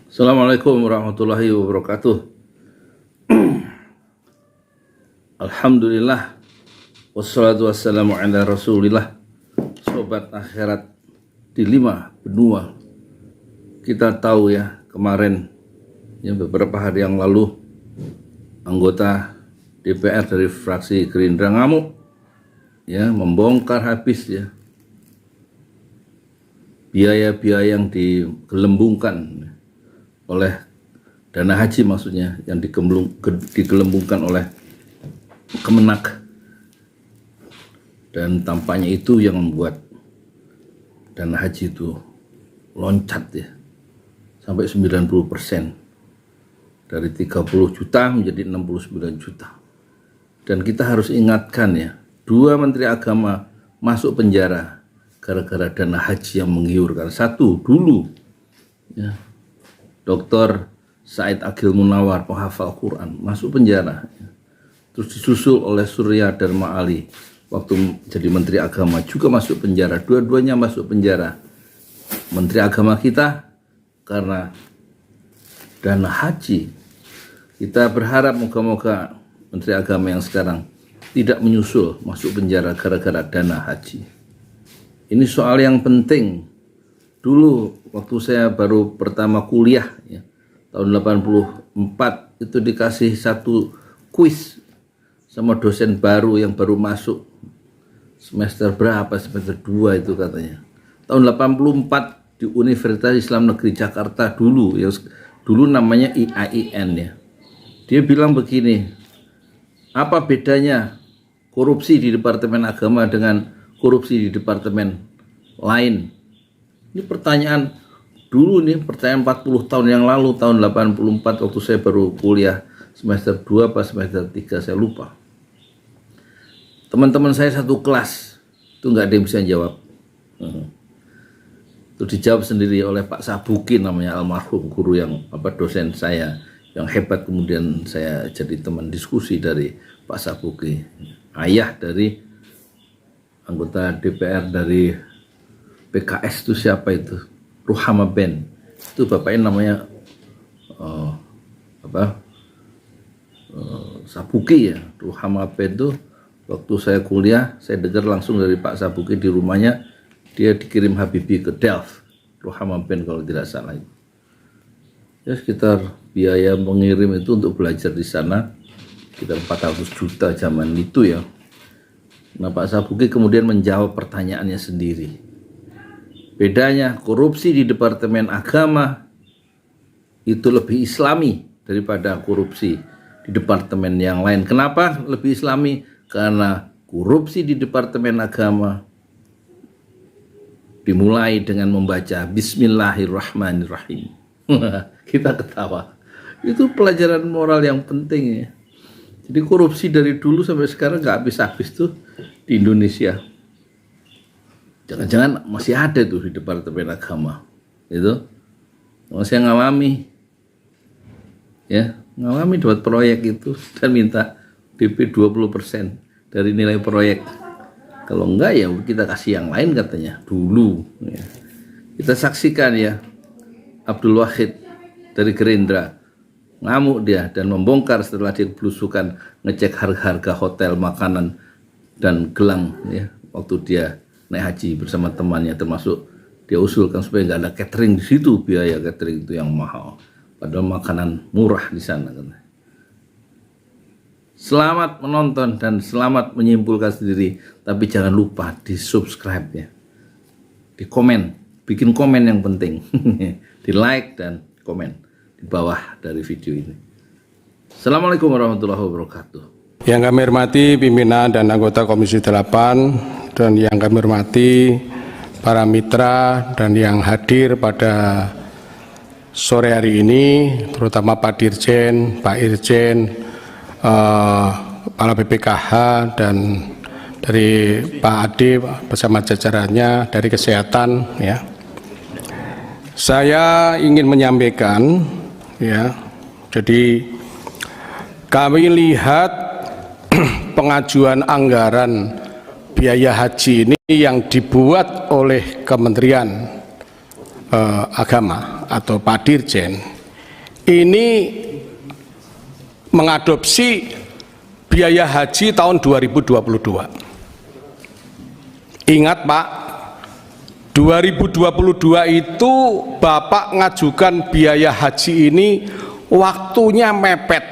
Assalamualaikum warahmatullahi wabarakatuh. Alhamdulillah, wassalatu wassalamu ala rasulillah. Sobat akhirat di 5 benua, kita tahu ya, kemarin ya, beberapa hari yang lalu anggota DPR dari fraksi Gerindra ngamuk ya, membongkar habis ya biaya-biaya yang digelembungkan oleh dana haji, maksudnya yang digelembungkan oleh Kemenak, dan tampaknya itu yang membuat dana haji itu loncat ya sampai 90%, dari 30 juta menjadi 69 juta. Dan kita harus ingatkan ya, 2 menteri agama masuk penjara gara-gara dana haji yang menggiurkan. Satu dulu ya, Dr. Said Agil Munawar, penghafal Quran, masuk penjara. Terus disusul oleh Surya Dharma Ali, waktu jadi Menteri Agama, juga masuk penjara. Dua-duanya masuk penjara. Menteri Agama kita karena dana haji. Kita berharap moga-moga Menteri Agama yang sekarang tidak menyusul masuk penjara gara-gara dana haji. Ini soal yang penting. Dulu waktu saya baru pertama kuliah ya, tahun 84, itu dikasih satu kuis sama dosen baru yang baru masuk semester berapa, semester 2 itu katanya. Tahun 84 di Universitas Islam Negeri Jakarta dulu ya, dulu namanya IAIN ya. Dia bilang begini, apa bedanya korupsi di Departemen Agama dengan korupsi di departemen lain? Ini pertanyaan dulu nih, pertanyaan 40 tahun yang lalu, tahun 84 waktu saya baru kuliah semester 2 pas semester 3 saya lupa. Teman-teman saya satu kelas itu nggak ada yang bisa jawab. Itu dijawab sendiri oleh Pak Sabuki, namanya almarhum guru yang dosen saya yang hebat. Kemudian saya jadi teman diskusi dari Pak Sabuki, ayah dari anggota DPR dari PKS itu siapa itu? Ruhama Ben. Itu bapaknya namanya Sabuki ya. Ruhama Ben itu waktu saya kuliah, saya dengar langsung dari Pak Sabuki di rumahnya, dia dikirim Habibie ke Delft. Ruhama Ben kalau tidak salah. Ya sekitar biaya mengirim itu untuk belajar di sana sekitar 400 juta zaman itu ya. Nah, Pak Sabuki kemudian menjawab pertanyaannya sendiri. Bedanya korupsi di Departemen Agama itu lebih islami daripada korupsi di departemen yang lain. Kenapa lebih islami? Karena korupsi di Departemen Agama dimulai dengan membaca Bismillahirrahmanirrahim. Kita ketawa. Itu pelajaran moral yang penting ya. Jadi korupsi dari dulu sampai sekarang nggak habis-habis tuh di Indonesia. Jangan-jangan masih ada tuh di Departemen Agama. Itu masih ngalami ya, ngalami dapat proyek itu dan minta DP 20% dari nilai proyek. Kalau enggak ya kita kasih yang lain katanya dulu ya. Kita saksikan ya, Abdul Wahid dari Gerindra ngamuk dia dan membongkar setelah dia belusukan ngecek harga-harga hotel, makanan dan gelang ya, waktu dia naik haji bersama temannya, termasuk dia usulkan supaya nggak ada catering di situ, biaya catering itu yang mahal, padahal makanan murah di sana. Selamat menonton dan selamat menyimpulkan sendiri, tapi jangan lupa di subscribe ya, di komen, bikin komen yang penting, di like dan komen di bawah dari video ini. Assalamualaikum warahmatullahi wabarakatuh. Yang kami hormati pimpinan dan anggota Komisi 8, dan yang kami hormati para mitra dan yang hadir pada sore hari ini, terutama Pak Dirjen, Pak Irjen, Kepala BPKH, dan dari Pak Ade bersama jajarannya dari kesehatan ya. Saya ingin menyampaikan ya, jadi kami lihat pengajuan anggaran biaya haji ini yang dibuat oleh Kementerian Agama atau Pak Dirjen ini mengadopsi biaya haji tahun 2022. Ingat Pak, 2022 itu Bapak ngajukan biaya haji ini waktunya mepet.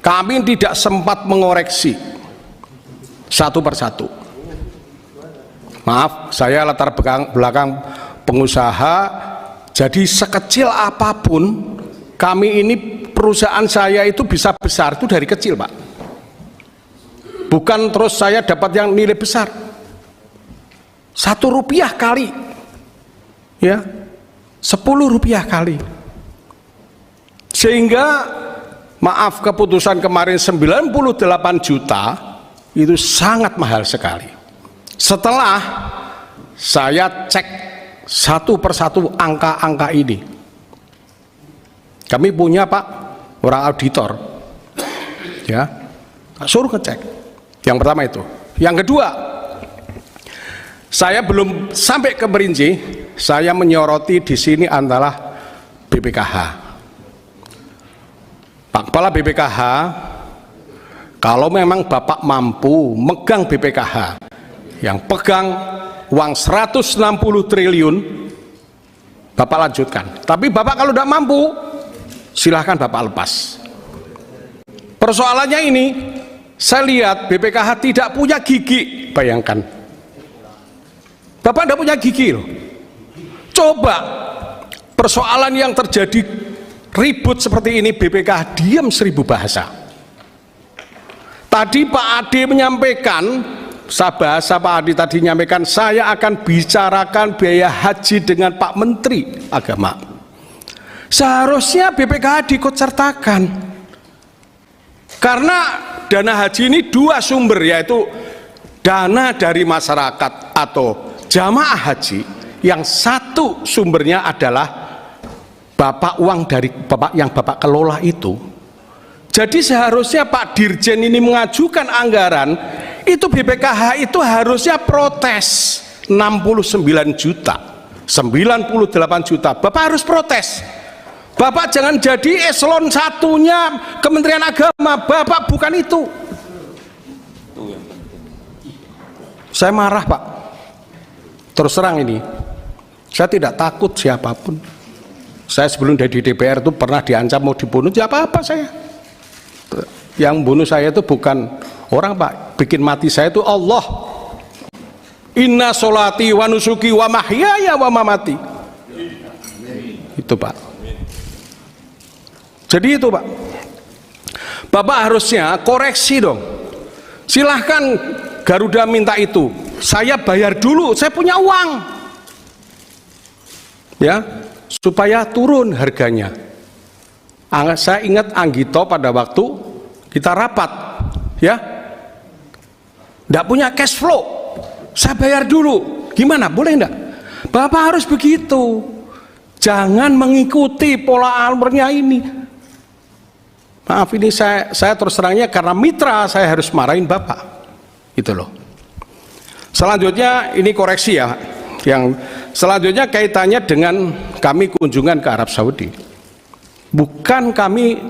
Kami tidak sempat mengoreksi satu persatu. Maaf, saya latar belakang pengusaha, jadi sekecil apapun kami ini, perusahaan saya itu bisa besar itu dari kecil Pak. Bukan terus saya dapat yang nilai besar. Rp1 kali, ya, Rp10 kali. Sehingga maaf, keputusan kemarin 98 juta itu sangat mahal sekali. Setelah saya cek satu persatu angka-angka ini, kami punya Pak orang auditor, ya, suruh ngecek. Yang pertama itu. Yang kedua, saya belum sampai ke merinci, saya menyoroti di sini adalah BPKH. Pak Kepala BPKH, kalau memang Bapak mampu megang BPKH, yang pegang uang 160 triliun, Bapak lanjutkan. Tapi Bapak kalau tidak mampu, silahkan Bapak lepas. Persoalannya ini, saya lihat BPKH tidak punya gigi. Bayangkan, Bapak tidak punya gigi loh. Coba persoalan yang terjadi ribut seperti ini, BPKH diam 1000 bahasa. Tadi Pak Ade menyampaikan, bahasa Pak Ade tadi menyampaikan, saya akan bicarakan biaya haji dengan Pak Menteri Agama. Seharusnya BPKH diikutsertakan, karena dana haji ini dua sumber, yaitu dana dari masyarakat atau jamaah haji, yang satu sumbernya adalah Bapak uang dari Bapak yang Bapak kelola itu. Jadi seharusnya Pak Dirjen ini mengajukan anggaran, itu BPKH itu harusnya protes 69 juta, 98 juta, Bapak harus protes. Bapak jangan jadi eselon satunya Kementerian Agama, Bapak bukan itu. Saya marah Pak, terus terang ini, saya tidak takut siapapun. Saya sebelum dari DPR itu pernah diancam mau dibunuh, ya apa-apa saya. Yang bunuh saya itu bukan orang Pak, bikin mati saya itu Allah. Inna sholati wa nusuki wa mahyaya wa mamati. Itu Pak. Jadi itu Pak, Bapak harusnya koreksi dong. Silahkan Garuda minta itu, saya bayar dulu, saya punya uang, ya, supaya turun harganya. Saya ingat Anggito pada waktu kita rapat, ya, tidak punya cash flow, saya bayar dulu, gimana, boleh enggak? Bapak harus begitu, jangan mengikuti pola alurnya ini. Maaf, ini saya terus terangnya karena mitra saya harus marahin Bapak, itu loh. Selanjutnya ini koreksi ya, yang selanjutnya kaitannya dengan kami kunjungan ke Arab Saudi. Bukan kami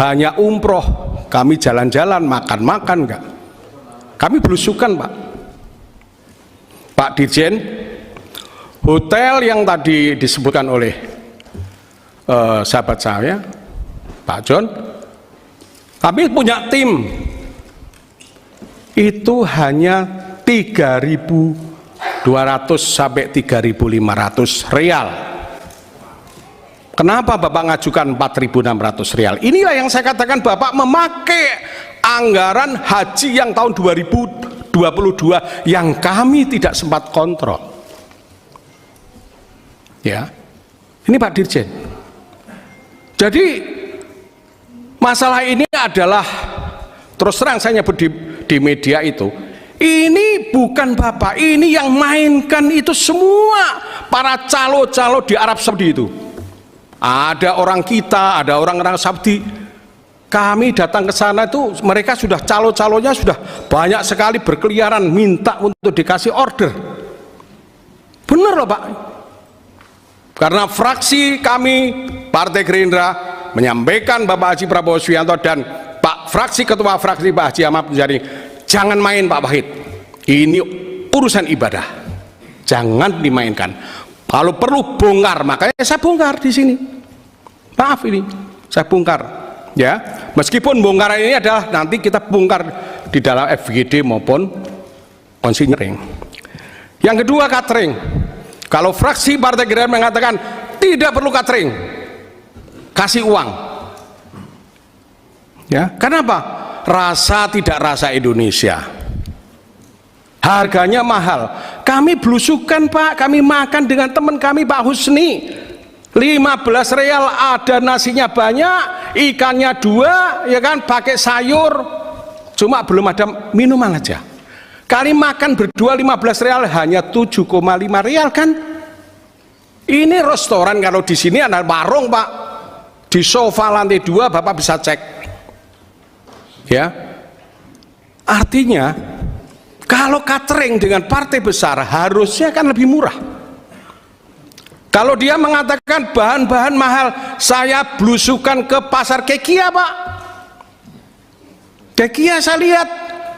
hanya umroh, kami jalan-jalan, makan-makan, enggak. Kami belusukan Pak. Pak Dirjen, hotel yang tadi disebutkan oleh sahabat saya, Pak John, kami punya tim, itu hanya 3.200 sampai 3.500 real. Kenapa Bapak ngajukan 4.600 real? Inilah yang saya katakan, Bapak memakai anggaran haji yang tahun 2022 yang kami tidak sempat kontrol. Ya, ini Pak Dirjen. Jadi masalah ini adalah, terus terang saya nyebut di media itu, ini bukan Bapak, ini yang mainkan itu semua para calo-calo di Arab Saudi itu. Ada orang kita, ada orang-orang Saudi. Kami datang ke sana itu, mereka sudah calo-calonya sudah banyak sekali berkeliaran minta untuk dikasih order. Benar loh Pak. Karena fraksi kami Partai Gerindra menyampaikan Bapak Haji Prabowo Subianto dan Pak Ketua Fraksi Pak Haji Ahmad Muzani, jangan main Pak Wahid, ini urusan ibadah, jangan dimainkan. Kalau perlu bongkar, makanya saya bongkar di sini. Maaf ini, saya bongkar. Ya, meskipun bongkaran ini adalah nanti kita bongkar di dalam FGD maupun konsinyering. Yang kedua, catering. Kalau fraksi Partai Gerindra mengatakan tidak perlu catering, kasih uang. Ya, kenapa? Rasa tidak rasa Indonesia. Harganya mahal. Kami belusukan Pak, kami makan dengan teman kami Pak Husni. 15 real ada nasinya banyak, ikannya 2, ya kan, pakai sayur, cuma belum ada minuman aja. Kali makan berdua 15 real hanya 7,5 real kan. Ini restoran, kalau di sini ada warung Pak, di sofa lantai 2 Bapak bisa cek. Ya, artinya kalau catering dengan partai besar harusnya kan lebih murah. Kalau dia mengatakan bahan-bahan mahal, saya belusukan ke pasar Kekia Pak. Kekia saya lihat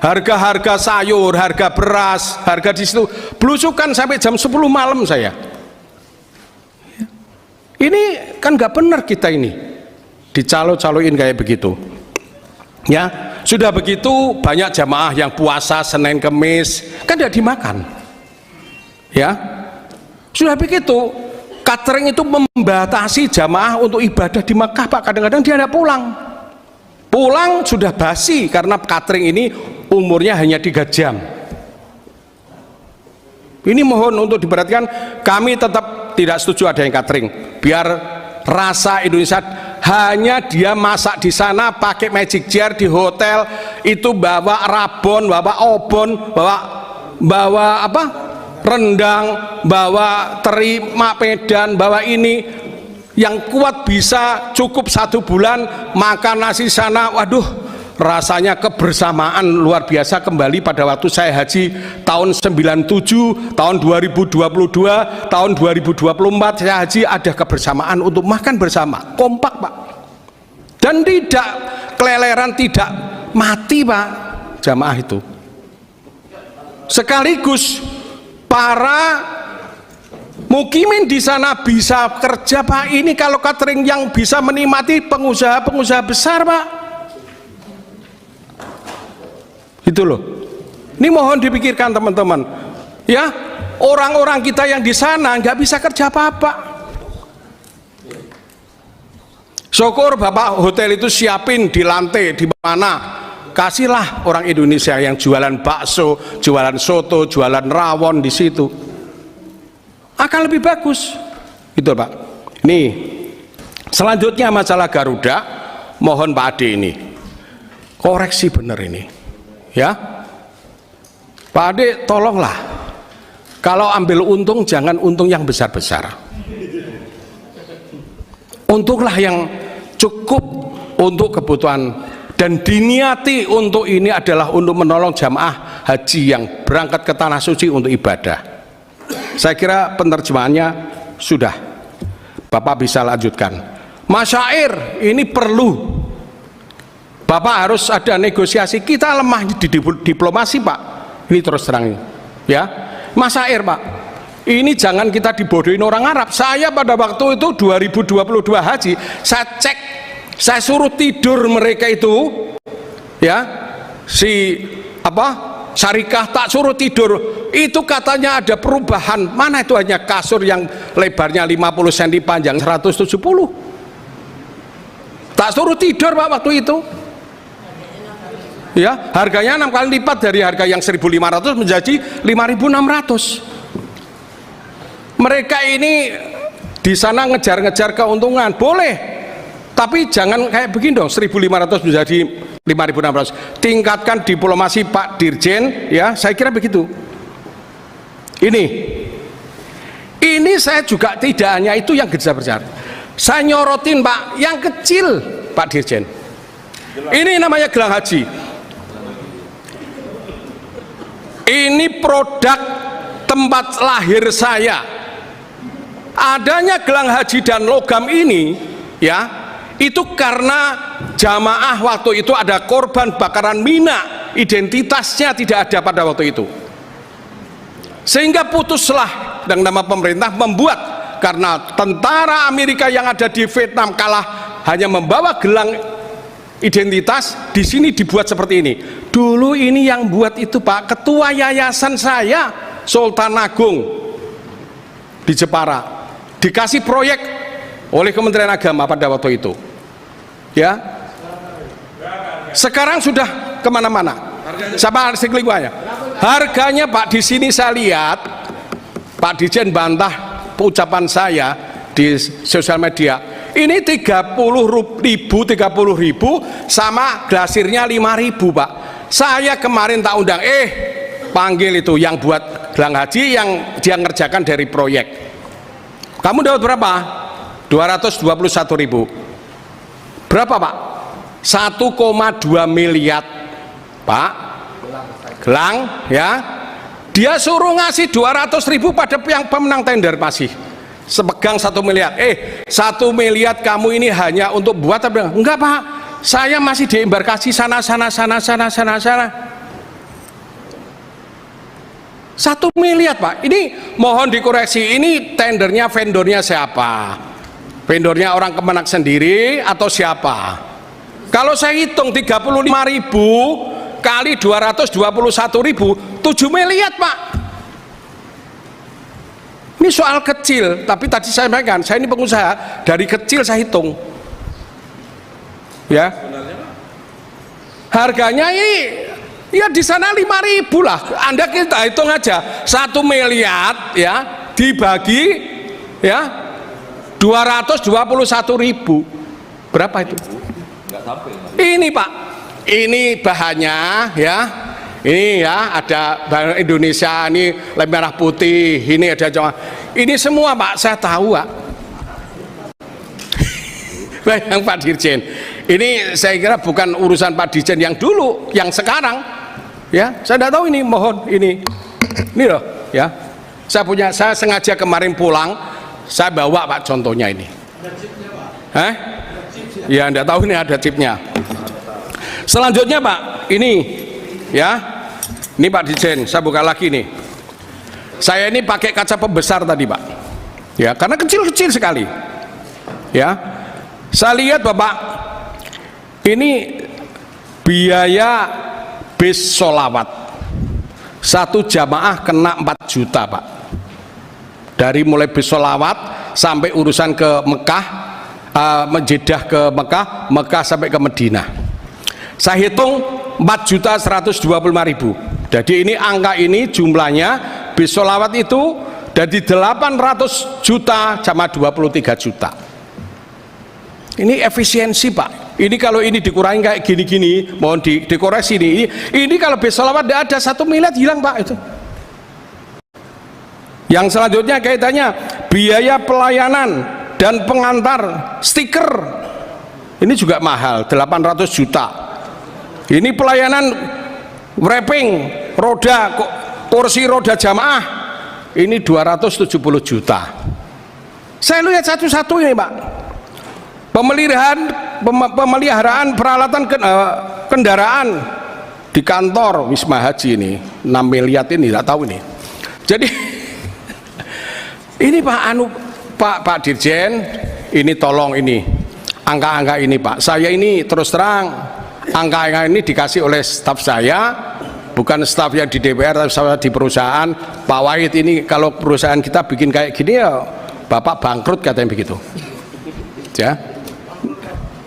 harga-harga sayur, harga beras, harga di situ, belusukan sampai jam 10 malam saya. Ini kan nggak benar kita ini dicalo-caloin kayak begitu. Ya, sudah begitu banyak jamaah yang puasa Senin Kemis kan tidak dimakan. Ya, sudah begitu. Catering itu membatasi jamaah untuk ibadah di Makkah Pak, kadang-kadang dia tidak pulang. Pulang sudah basi karena catering ini umurnya hanya 3 jam. Ini mohon untuk diperhatikan, kami tetap tidak setuju ada yang catering. Biar rasa Indonesia, hanya dia masak di sana pakai magic jar di hotel, itu bawa rabon, bawa obon, bawa apa? Rendang, bawa teri Medan, bawa ini, yang kuat bisa cukup 1 bulan makan nasi sana. Waduh, rasanya kebersamaan luar biasa kembali pada waktu saya haji tahun 97, tahun 2022, tahun 2024 saya haji, ada kebersamaan untuk makan bersama, kompak Pak, dan tidak keleleran, tidak mati Pak jamaah itu. Sekaligus para mukimin di sana bisa kerja Pak. Ini kalau catering yang bisa menikmati pengusaha-pengusaha besar Pak. Itu loh. Ini mohon dipikirkan teman-teman. Ya, orang-orang kita yang di sana nggak bisa kerja apa-apa. Syukur Bapak hotel itu siapin di lantai di mana. Kasihlah orang Indonesia yang jualan bakso, jualan soto, jualan rawon di situ, akan lebih bagus. Itu Pak. Nih, selanjutnya masalah Garuda, mohon Pak Ade ini koreksi bener ini, ya. Pak Ade tolonglah, kalau ambil untung jangan untung yang besar-besar. Untunglah yang cukup untuk kebutuhan, dan diniati untuk ini adalah untuk menolong jamaah haji yang berangkat ke tanah suci untuk ibadah. Saya kira penerjemahannya sudah, Bapak bisa lanjutkan. Masyair ini perlu, Bapak harus ada negosiasi. Kita lemah di diplomasi Pak, ini terus terang ya. Masyair Pak, ini jangan kita dibodohin orang Arab. Saya pada waktu itu 2022 haji, saya cek, saya suruh tidur mereka itu, ya, si apa Syarikah tak suruh tidur, itu katanya ada perubahan. Mana itu hanya kasur yang lebarnya 50 cm, panjang 170. Tak suruh tidur Pak waktu itu. Ya, harganya 6 kali lipat dari harga yang 1.500 menjadi 5.600. Mereka ini di sana ngejar-ngejar keuntungan, boleh. Tapi jangan kayak begini dong, 1.500 menjadi 5.600. Tingkatkan diplomasi Pak Dirjen, ya, saya kira begitu. Ini saya juga tidak hanya itu yang besar-besar. Saya nyorotin Pak, yang kecil Pak Dirjen. Ini namanya gelang haji. Ini produk tempat lahir saya. Adanya gelang haji dan logam ini ya, itu karena jamaah waktu itu ada korban bakaran mina, identitasnya tidak ada pada waktu itu, sehingga putuslah dengan nama pemerintah membuat, karena tentara Amerika yang ada di Vietnam kalah hanya membawa gelang identitas, di sini dibuat seperti ini. Dulu ini yang buat itu Pak, ketua yayasan saya, Sultan Agung di Jepara, dikasih proyek oleh Kementerian Agama pada waktu itu, ya. Sekarang sudah kemana-mana. Sama selingkuhannya. Harganya Pak, di sini saya lihat Pak Dirjen bantah ucapan saya di sosial media. Ini 30.000 sama glasirnya 5.000 Pak. Saya kemarin tak undang, panggil itu yang buat gelang haji yang dia ngerjakan dari proyek. Kamu dapat berapa? 221.000. Berapa Pak? 1,2 miliar Pak. Gelang, ya. Dia suruh ngasih 200.000 pada yang pemenang tender masih sepegang 1 miliar. 1 miliar kamu ini hanya untuk buat apa? Enggak Pak, saya masih di embarkasi sana. 1 miliar Pak. Ini mohon dikoreksi, ini tendernya vendornya siapa? Vendornya orang Kemenak sendiri atau siapa? Kalau saya hitung 35.000 kali 221.000, 7 miliar Pak. Ini soal kecil, tapi tadi saya sampaikan, saya ini pengusaha, dari kecil saya hitung, ya. Harganya ini, ya di sana 5.000 lah. Anda kita hitung aja, 1 miliar ya dibagi ya 221.000, berapa itu? Ini Pak, ini bahannya ya. Ini ya, ada Bank Indonesia, ini lem merah putih, ini ada Jawa. Ini semua Pak, saya tahu Pak. Bayang Pak Dirjen. Ini saya kira bukan urusan Pak Dirjen yang dulu, yang sekarang. Ya, saya tidak tahu ini, mohon ini. Ini loh, ya. Saya sengaja kemarin pulang, saya bawa Pak contohnya ini. Ya, tidak tahu ini ada chipnya. Selanjutnya Pak, ini ya. Ini Pak Dirjen, saya buka lagi nih. Saya ini pakai kaca pembesar tadi Pak, ya, karena kecil-kecil sekali. Ya, saya lihat Bapak, ini biaya bis sholawat 1 jamaah kena 4 juta Pak. Dari mulai bis sholawat sampai urusan ke Mekah, menjedah ke Mekah, Mekah sampai ke Medina. Saya hitung 4.125.000. Jadi ini angka ini jumlahnya bis sholawat itu dari 800 juta sama 23 juta. Ini efisiensi Pak. Ini kalau ini dikurangi kayak gini-gini, mohon dikoreksi ini. Ini kalau bis sholawat tidak ada 1 miliar hilang Pak itu. Yang selanjutnya kaitannya biaya pelayanan dan pengantar stiker. Ini juga mahal, 800 juta. Ini pelayanan wrapping roda, kursi roda jamaah, ini 270 juta. Saya lihat satu-satu ini Pak. Pemeliharaan peralatan kendaraan di kantor Wisma Haji ini 6 miliar ini, tidak tahu ini. Jadi ini Pak Dirjen, ini tolong ini angka-angka ini Pak. Saya ini terus terang, angka-angka ini dikasih oleh staf saya, bukan staf yang di DPR, tapi saya di perusahaan. Pak Wahid ini kalau perusahaan kita bikin kayak gini ya Bapak bangkrut katanya begitu.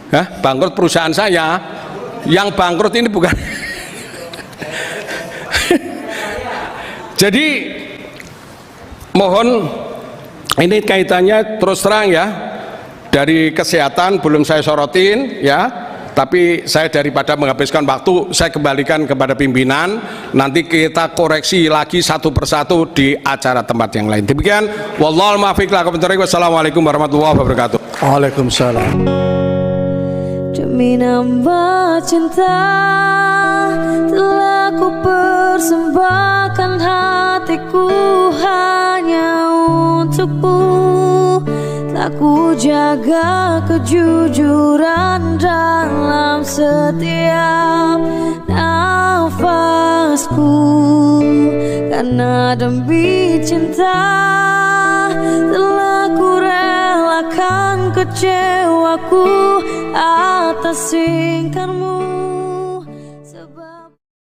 Ya, bangkrut perusahaan saya. Yang bangkrut ini bukan. Jadi mohon, ini kaitannya terus terang ya, dari kesehatan belum saya sorotin ya. Tapi saya daripada menghabiskan waktu, saya kembalikan kepada pimpinan. Nanti kita koreksi lagi satu persatu di acara tempat yang lain. Demikian, wallahul muwaffiq. Wassalamualaikum warahmatullahi wabarakatuh. Waalaikumsalam. Demi nambah cinta, telah ku persembahkan hatiku hanya untukmu. tak ku jaga kejujuran dalam setiap nafasku. Karena demi cinta telah ku relakan kecewaku atas ingkarmu.